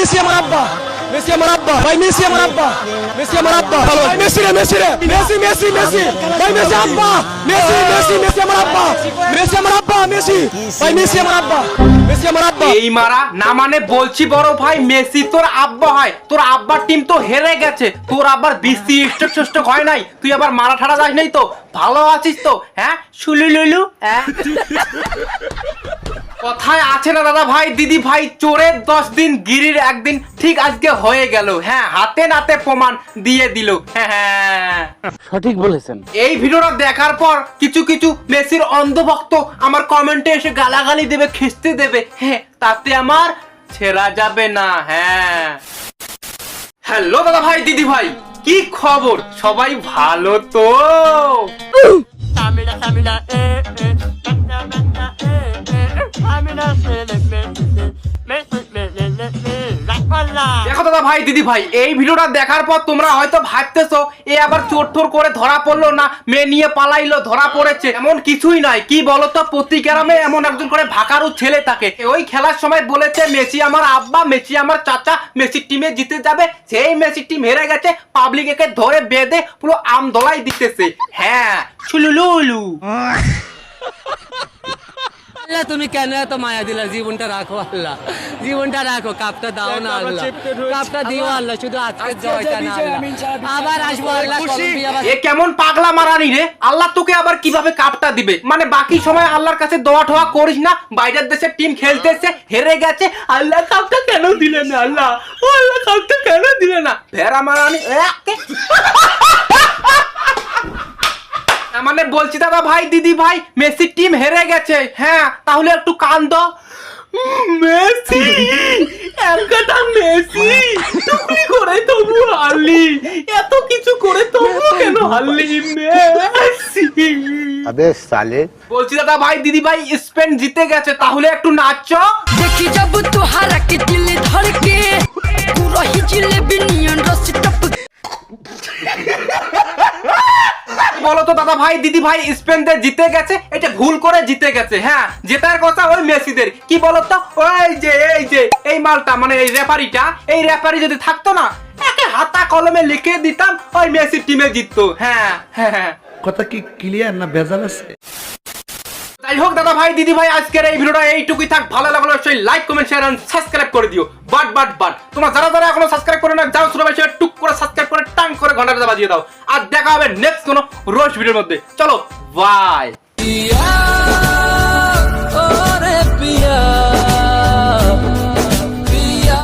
Messi আমার আব্বা, Messi আমার আব্বা, ভাই মেসি আমার আব্বা, মেসি আমার আব্বা, ভাই মেসি রে, মেসি রে, মেসি মেসি মেসি, ভাই মেসি আব্বা, মেসি মেসি মেসি আমার আব্বা, মেসি আমার আব্বা, মেসি, ভাই মেসি আমার আব্বা, মেসি আমার আব্বা। এই মারা না মানে বলছি বড় ভাই মেসি তোর আব্বা হয়, তোর আব্বার টিম তো হেরে গেছে, তোর আবার বিসি স্টক হয় নাই, তুই আবার মারা ঠাড়া যাস নাই তো, ভালো আছিস তো? হ্যাঁ শুলুলুলু হ্যাঁ কথায় আছে না দাদা ভাই দিদি ভাই, চোরের 10 দিন গিরির একদিন, ঠিক আজকে হয়ে গেল। হ্যাঁ হাতে নাতে প্রমাণ দিয়ে দিল। হ্যাঁ সঠিক বলেছেন। এই ভিডিওটা দেখার পর কিছু কিছু মেসির অন্ধভক্ত আমার কমেন্টে এসে গালাগালি দেবে, খিস্তি দেবে, হ্যাঁ তাতে আমার ছেড়া যাবে না। হ্যাঁ হ্যালো দাদা ভাই দিদি ভাই, কি খবর? সবাই ভালো তো? দেখো দাদা ভাই দিদি ভাই, এই ভিডিওটা দেখার পর তোমরা হয়তো ভাবতেছো এ আবার চোর ঠোর করে ধরা পড়লো না, মেয়ে নিয়ে পালাইলো, ধরা পড়েছে। এমন কিছুই নাই। কি বলতো, প্রতি গ্রামে এমন একজন করে ভাকারু ছেলে থাকে, ওই খেলার সময় বলেছে মেসি আমার আব্বা, মেসি আমার চাচা, মেসির টিমে জিতে যাবে। সেই মেসির টিম হেরে গেছে, পাবলিক একে ধরে বেঁধে পুরো আম দলাই দিতেছে। হ্যাঁ চুলুলুলু। আল্লাহ তুমি কেন এত মায়া দিলা? জীবনটা রাখো আল্লাহ, জীবনটা রাখো, কাপটা দাও না আল্লাহ, কাপটা দিও আল্লাহ, শুধু আজকের জয়টা না আল্লাহ, আবার আসবো আল্লাহ, কলম্বিয়া আবার। এ কেমন পাগলা মারানি রে, আল্লাহ তোকে আবার কিভাবে কাপটা দিবে? মানে বাকি সময় আল্লাহর কাছে দোয়া ঠোয়া করিস না, বাইরের দেশের টিম খেলতেছে, হেরে গেছে, আল্লাহ কাপটা কেন দিলে না? আল্লাহ ও আল্লাহ কাপটা কেন দিলে না? ভেড়া মারানি। মানে বলছি দাদা ভাই দিদি ভাই, মেসির টিম হেরে গেছে। হ্যাঁ তাহলে একটু কান্দো। মেসি একটা মেসি টুকলি করে তবু হারলি, এত কিছু করে তবু কেন হারলি মেসি? अबे साले। বলছি দাদা ভাই দিদি ভাই, স্পেন জিতে গেছে, তাহলে একটু নাচো। देखी जब तुहारा के दिल धड़के पूरा ही जिलेबी नियन रस टप। বলো তো দাদা ভাই দিদি ভাই, স্পেনদের জিতে গেছে, এটা ভুল করে জিতে গেছে। হ্যাঁ জেতার কথা ওই মেসিদের। কি বলতো, এই মালটা মানে এই রেফারিটা, এই রেফারি যদি থাকতো না, একে হাতা কলমে লিখে দিতাম, ওই মেসির টিমে জিততো। হ্যাঁ হ্যাঁ কথা কি ক্লিয়ার না ভেজাল আছে? যাই হোক দাদা ভাই দিদি ভাই, আজকের এই ভিডিওটা এইটুকুই থাক। ভালো লাগলে অবশ্যই like comment share and subscribe করে দিও। বাট তোমরা যারা এখনো সাবস্ক্রাইব করে না, যাও ছোট ভাই টুক করে সাবস্ক্রাইব করে টাং করে ঘন্টাটা বাজিয়ে দাও। আর দেখা হবে নেক্সট কোনো রোজ ভিডিওর মধ্যে। চলো বাই।